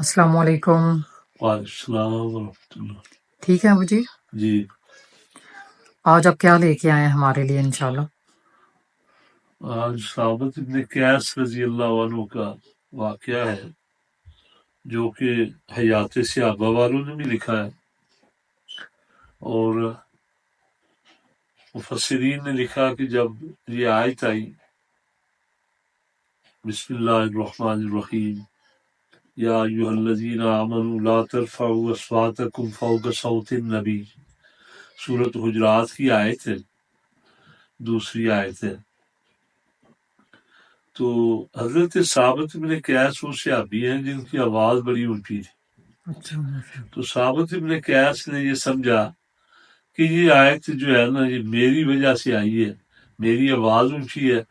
السلام علیکم۔ وعلیکم السلام ورحمۃ اللہ۔ ٹھیک ہے ابو جی، جی آج آپ کیا لے کے آئے ہیں ہمارے لیے انشاءاللہ؟ آج ثابت ابن قیس رضی اللہ عنہ کا واقعہ ہے جو کہ حیات صحابہ والوں نے بھی لکھا ہے اور مفسرین نے لکھا کہ جب یہ آیت آئی بسم اللہ الرحمن الرحیم یا ایھا الذین آمنوا لا ترفعوا اصواتکم فوق صوت النبی، سورۃ حجرات کی آیت ہے، دوسری آیت ہے۔ تو حضرت ثابت بن قیس وہ صحابی ہیں جن کی آواز بڑی اونچی تھی۔ اچھا ماشاء تو ثابت ابن قیس نے یہ سمجھا کہ یہ آیت جو ہے نا یہ میری وجہ سے آئی ہے، میری آواز اونچی ہے،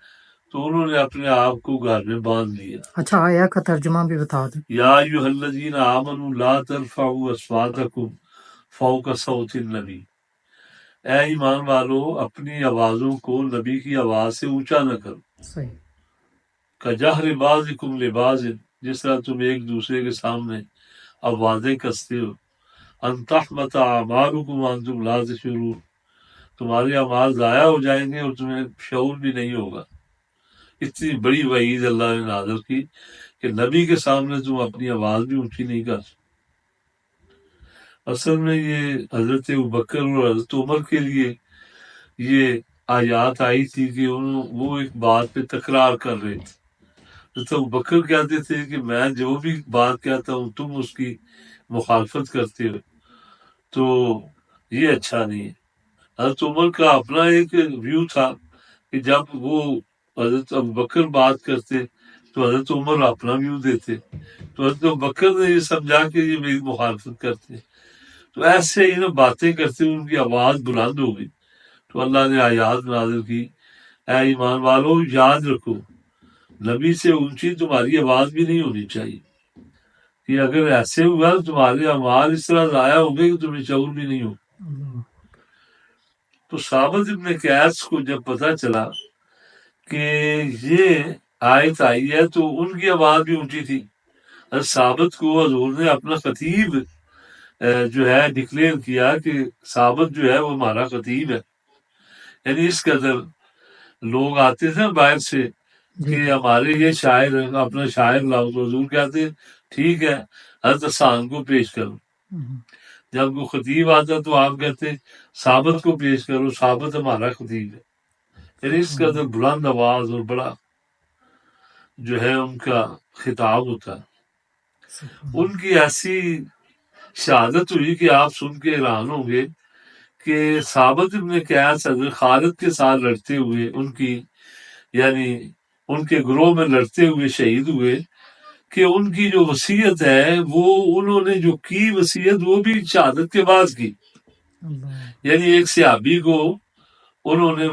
تو انہوں نے اپنے آپ کو گھر میں باندھ لیا۔ اچھا، آیا کا ترجمہ بھی بتا دیں۔ یا ایھا الذین آمنوا لا ترفعوا اصواتکم فوق صوت النبی، اے ایمان والو اپنی آوازوں کو نبی کی آواز سے اونچا نہ کرو۔ صحیح۔ کجہر بعضکم لبعض، جس طرح تم ایک دوسرے کے سامنے آوازیں کستے ہو۔ ان تحبط اعمالکم وانتم لا تشعرون، تمہارے اعمال ضائع ہو جائیں گے اور تمہیں شعور بھی نہیں ہوگا۔ اتنی بڑی وعید اللہ نے نازل کی کہ نبی کے سامنے تم اپنی آواز بھی اونچی نہیں کر سکتے۔ اصل میں یہ حضرت ابوبکر اور حضرت عمر کے لیے یہ آیات آئی تھی کہ وہ ایک بات پہ تکرار کر رہے تھے۔ حضرت ابوبکر کہتے تھے کہ میں جو بھی بات کہتا ہوں تم اس کی مخالفت کرتے ہو، تو یہ اچھا نہیں ہے۔ حضرت عمر کا اپنا ایک ویو تھا کہ جب وہ حضرت ابوبکر بات کرتے تو حضرت عمر اپنا ویو دیتے، تو حضرت ابوبکر نے یہ سمجھا کہ یہ میری مخالفت کرتے، تو ایسے ہی نا باتیں کرتے ان کی آواز بلند ہو گئی، تو اللہ نے آیات نازل کی، اے ایمان والو یاد رکھو نبی سے اونچی تمہاری آواز بھی نہیں ہونی چاہیے، کہ اگر ایسے ہوا تو تمہارے اعمال اس طرح ضائع ہوں گے کہ تمہیں شعور بھی نہیں ہوگا۔ تو ثابت ابن قیس کو جب پتہ چلا کہ یہ آیت آئی ہے تو ان کی آواز بھی اونچی تھی، ثابت کو حضور نے اپنا خطیب جو ہے ڈکلیئر کیا کہ ثابت جو ہے وہ ہمارا خطیب ہے۔ یعنی اس قدر لوگ آتے تھے باہر سے کہ ہمارے یہ شاعر اپنا شاعر لاؤ، تو حضور کہتے ٹھیک ہے حضرت حسان کو پیش کرو۔ جب کوئی خطیب آتا تو آپ کہتے ثابت کو پیش کرو، ثابت ہمارا خطیب ہے۔ یعنی اس قدر بلند آواز اور بڑا جو ہے ان کا خطاب ہوتا ہے۔ ان کی ایسی شہادت ہوئی کہ آپ سن کے حیران ہوں گے کہ ثابت ابن قیس حضرت خالد کے ساتھ لڑتے ہوئے ان کی یعنی ان کے گروہ میں لڑتے ہوئے شہید ہوئے، کہ ان کی جو وصیت ہے وہ انہوں نے جو کی وصیت وہ بھی شہادت کے بعد کی۔ یعنی ایک صحابی کو انہوں نے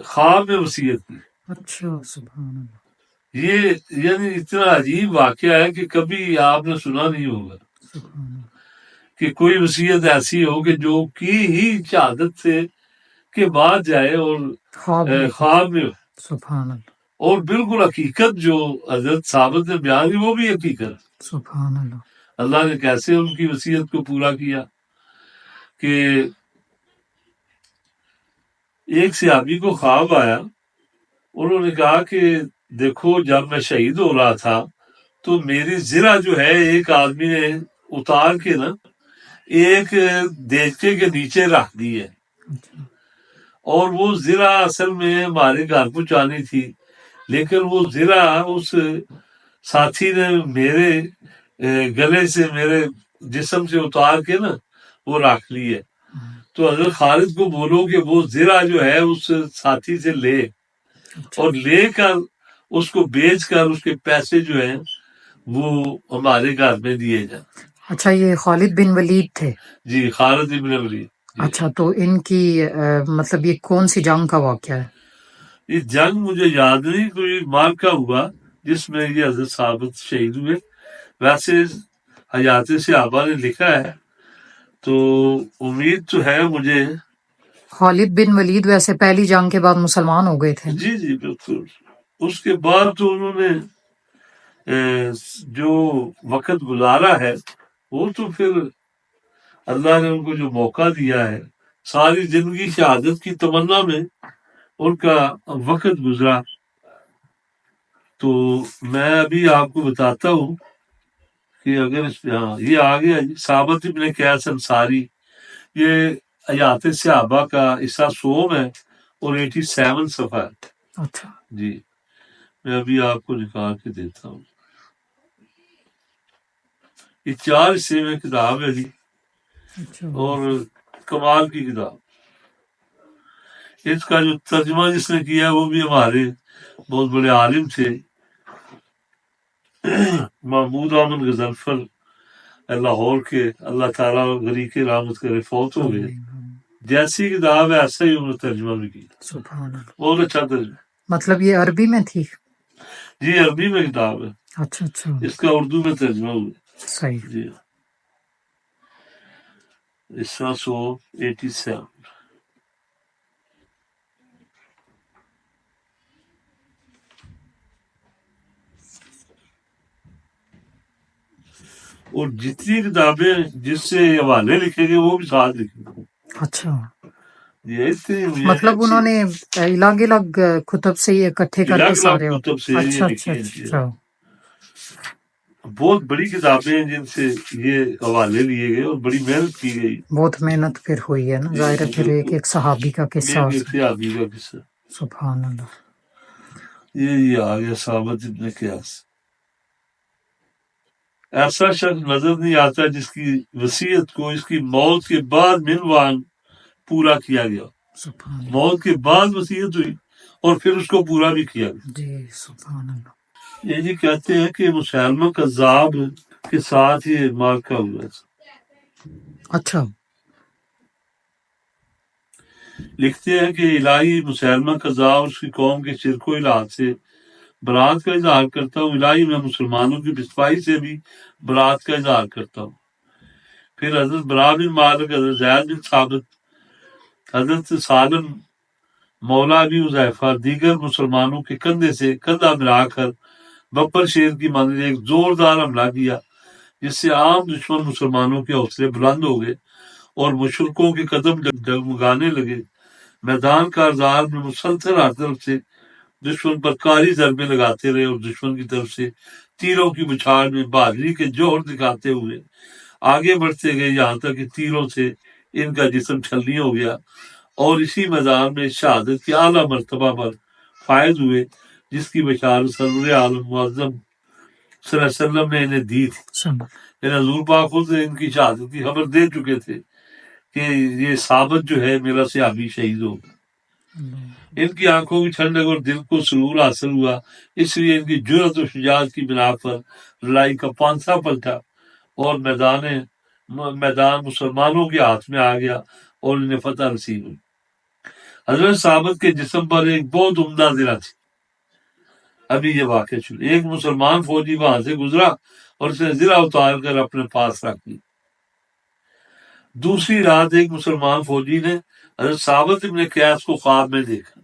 خواب میں وصیت کی۔ اچھا سبحان اللہ، یہ یعنی اتنا عجیب واقعہ ہے کہ کبھی آپ نے سنا نہیں ہوگا سبحان اللہ، کہ کوئی وصیت ایسی ہو کہ جو کی ہی شہادت سے کے بعد جائے اور خواب میں ہو، سبحان اللہ، اور بالکل حقیقت جو حضرت ثابت نے بیان کی وہ بھی حقیقت۔ سبحان اللہ، اللہ نے کیسے ان کی وصیت کو پورا کیا کہ ایک صحابی کو خواب آیا، انہوں نے کہا کہ دیکھو جب میں شہید ہو رہا تھا تو میری زرہ جو ہے ایک آدمی نے اتار کے نا ایک دیگچے کے نیچے رکھ دی ہے، اور وہ زرہ اصل میں ہمارے گھر پہنچانی تھی، لیکن وہ زرہ اس ساتھی نے میرے گلے سے میرے جسم سے اتار کے نا وہ رکھ لی ہے۔ تو حضرت خالد کو بولو کہ وہ زرہ جو ہے اس ساتھی سے لے اور لے کر اس کو بیچ کر اس کے پیسے جو ہیں وہ ہمارے گھر میں دیے جائیں۔ اچھا، یہ خالد بن ولید تھے؟ جی خالد ابن ولید۔ اچھا، تو ان کی مطلب یہ کون سی جنگ کا واقعہ ہے؟ یہ جنگ مجھے یاد نہیں، کوئی مارکا ہوا جس میں یہ حضرت ثابت شہید ہوئے۔ ویسے حیات صحابہ نے لکھا ہے تو امید تو ہے مجھے۔ خالد بن ولید ویسے پہلی جنگ کے بعد مسلمان ہو گئے تھے؟ جی جی بالکل، اس کے بعد تو انہوں نے جو وقت گزارا ہے وہ تو پھر اللہ نے ان کو جو موقع دیا ہے، ساری زندگی شہادت کی تمنا میں ان کا وقت گزرا. تو میں ابھی آپ کو بتاتا ہوں کہ اگر ہاں یہ آ گیا جی ثابت ابن قیس انصاری، یہ حیات صحابہ کا حصہ 100 ہے اور 87 صفحہ ہے. اچھا جی میں ابھی آپ کو نکال کے دیتا ہوں. یہ 4 حصے میں کتاب ہے جی اچھا اور کمال کی کتاب. اس کا جو ترجمہ جس نے کیا وہ بھی ہمارے بہت بڑے عالم تھے، محمود احمد غضنفر لاہور کے، اللہ تعالیٰ غریق رحمت کرے، فوت ہو گئے. جیسی کتاب ہے ایسا ہی انہوں نے ترجمہ بھی کیا، سبحان اللہ. بہت اچھا ترجمہ. مطلب یہ عربی میں تھی؟ جی عربی میں کتاب ہے، اچھا اچھا اس کا اردو میں ترجمہ ہوا. صحیح. جی اس کا 187. اور جتنی کتابیں جس سے حوالے لکھے گئے وہ بھی ساتھ لکھے گئے. اچھا یہ اتنی مطلب انہوں نے الگ الگ کتب سے یہ اکٹھے کر کے الگ سارے. الگ کتب سے یہ اچھا لکھی اچھا ہیں. اچھا بہت بڑی کتابیں ہیں جن سے یہ حوالے لیے گئے اور بڑی محنت کی گئی. بہت محنت پھر ہوئی ہے نا، ظاہر ہے پھر ایک ایک صحابی کا قصہ. ایک صحابی کا قصہ. سبحان اللہ. یہ آ گیا ثابت ابن قیاس. ایسا شخص نظر نہیں آتا جس کی وصیت کو اس کی موت کے بعد منوان پورا کیا گیا. سبحان اللہ. موت کے بعد وصیت ہوئی اور پھر اس کو پورا بھی کیا گیا. جی سبحان اللہ. یہ جی کہتے ہیں کہ مسلمہ کذاب کے ساتھ یہ مارکا ہوا. اچھا لکھتے ہیں کہ الہی مسلمہ کذاب اور اس کی قوم کے شرک و الہات سے برات کا اظہار کرتا ہوں. الہی میں مسلمانوں کی پسپائی سے بھی برات کا اظہار کرتا ہوں. پھر حضرت برا بن مالک، حضرت زید بن ثابت، حضرت سالم مولا ابی حذیفہ دیگر مسلمانوں کے کندھے سے کندھا ملا کر بپر شیر کی مانند ایک زوردار حملہ کیا جس سے عام دشمن مسلمانوں کے حوصلے بلند ہو گئے اور مشرکوں کے قدم ڈگمگانے لگے. میدان کارزار میں مسلسل ہر طرف سے دشمن پر کاری ضربے لگاتے رہے اور دشمن کی طرف سے تیروں کی بچھاڑ میں بہادری کے جوہر دکھاتے ہوئے آگے بڑھتے گئے یہاں تک کہ تیروں سے ان کا جسم چھلنی ہو گیا اور اسی میدان میں شہادت کے اعلیٰ مرتبہ پر فائز ہوئے جس کی بشارت سرور عالم معظم صلی اللہ علیہ وسلم نے انہیں دی تھی. یعنی حضور پاک خود ان کی شہادت کی خبر دے چکے تھے کہ یہ ثابت جو ہے میرا صحابی شہید ہو. ان کی آنکھوں کی ٹھنڈک اور دل کو سرور حاصل ہوا، اس لیے ان کی جرأت و شجاعت کی بنا پر لڑائی کا پانسا پلٹا اور میدان مسلمانوں کے ہاتھ میں آ گیا اور انہیں فتح نصیب ہوئی. حضرت ثابت کے جسم پر ایک بہت عمدہ زرہ تھی. ابھی یہ واقعہ شروع. ایک مسلمان فوجی وہاں سے گزرا اور اس نے زرہ اتار کر اپنے پاس رکھ دی. دوسری رات ایک مسلمان فوجی نے حضرت ثابت ابن قیس کو خواب میں دیکھا.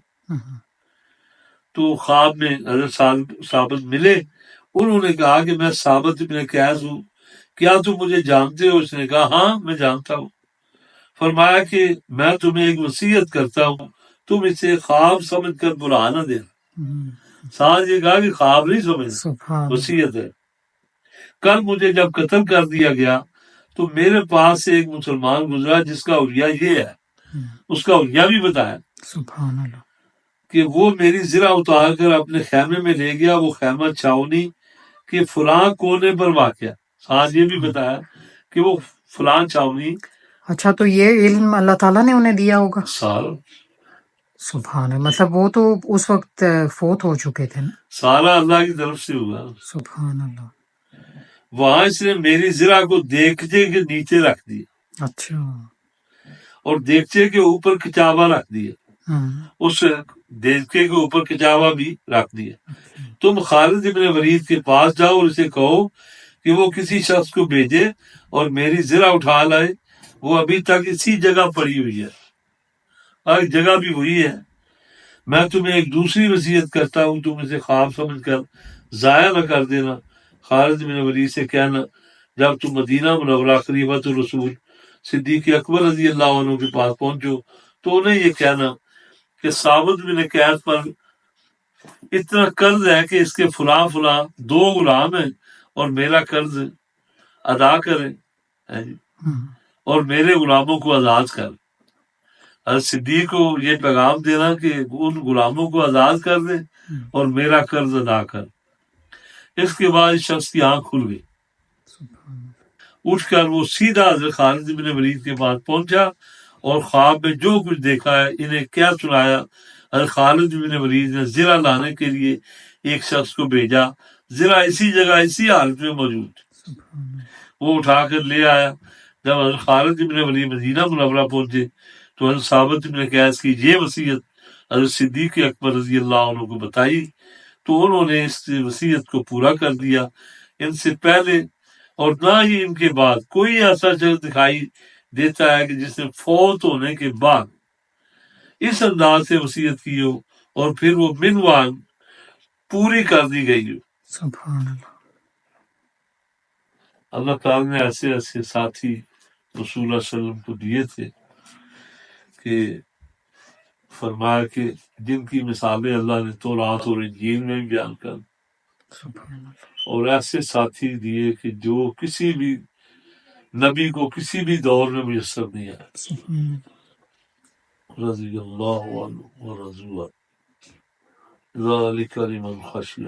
تو خواب میں حضرت ثابت ملے. انہوں نے کہا کہ میں ثابت ابن قیس ہوں، کیا تم مجھے جانتے ہو؟ اس نے کہا ہاں میں جانتا ہوں. فرمایا کہ میں تمہیں ایک وصیت کرتا ہوں، تم اسے خواب سمجھ کر برا نہ دینا. ساتھ یہ کہا کہ خواب نہیں سمجھنا، وصیت ہے. کل مجھے جب قتل کر دیا گیا تو میرے پاس سے ایک مسلمان گزرا جس کا حلیہ یہ ہے. اس کا حلیہ بھی بتایا سبحان اللہ کہ وہ میری زرہ اتار کر اپنے خیمے میں لے گیا. وہ خیمہ چھاونی کے فلاں کونے پر واقع. ساتھ یہ بھی بتایا کہ وہ فلاں چھاونی. اچھا تو یہ علم اللہ تعالیٰ نے انہیں دیا ہوگا. سارا سبحان اللہ. مطلب وہ تو اس وقت فوت ہو چکے تھے نا. سارا اللہ کی طرف سے ہوا. سبحان اللہ. وہاں اس نے میری زرہ کو دیگچے کے نیچے رکھ دیا. اچھا. اور دیگچے کے اوپر کچاوا رکھ دیا. اس دیگچے کے اوپر کچاوا بھی رکھ دیا. تم خالد ابن ولید کے پاس جاؤ اور اسے کہو کہ وہ کسی شخص کو بھیجے اور میری زرہ اٹھا لائے. وہ ابھی تک اسی جگہ پڑی ہوئی ہے، اور جگہ بھی وہی ہے. میں تمہیں ایک دوسری وصیت کرتا ہوں، تم اسے خواب سمجھ کر ضائع نہ کر دینا. خالد بن ولید سے کہنا جب تم مدینہ منورہ خلیفۃ الرسول صدیق اکبر رضی اللہ عنہ کے پاس پہنچو تو انہیں یہ کہنا کہ ثابت بن قیس پر اتنا قرض ہے کہ اس کے فلاں فلاں 2 غلام ہیں اور میرا قرض ادا کریں اور میرے غلاموں کو آزاد کر. حضرت صدیق کو یہ پیغام دینا کہ ان غلاموں کو آزاد کر دیں اور میرا قرض ادا کر. اس کے بعد اس شخص کی آنکھ کھل گئی. اٹھ کر وہ سیدھا حضرت خالد بن ولید کے پاس پہنچا اور خواب میں جو کچھ دیکھا ہے انہیں کیا سنایا. حضرت خالد بن ولید نے زرہ لانے کے لیے ایک شخص کو بھیجا. زرہ اسی جگہ اسی حالت میں موجود تھی. وہ اٹھا کر لے آیا. جب حضرت خالد بن ولید مدینہ منورہ پہنچے تو حضرت ثابت بن قیس کی یہ وصیت حضرت صدیق اکبر رضی اللہ عنہ کو بتائی تو انہوں نے اس وصیت کو پورا کر دیا. ان سے پہلے اور نہ ہی ان کے بعد کوئی ایسا شخص دکھائی دیتا ہے کہ جس نے فوت ہونے کے بعد اس انداز سے وصیت کی ہو اور پھر وہ منوان پوری کر دی گئی ہو. سبحان اللہ. اللہ تعالیٰ نے ایسے ایسے ساتھی رسول اللہ صلی اللہ علیہ وسلم کو دیے تھے کہ فرمایا کہ جن کی مثالیں اللہ نے تورات اور انجیل میں بھی بیان کر اور ایسے ساتھی دیے کہ جو کسی بھی نبی کو کسی بھی دور میں میسر نہیں آیا. رضی اللہ عنہ ورضوا ذلک لمن خشی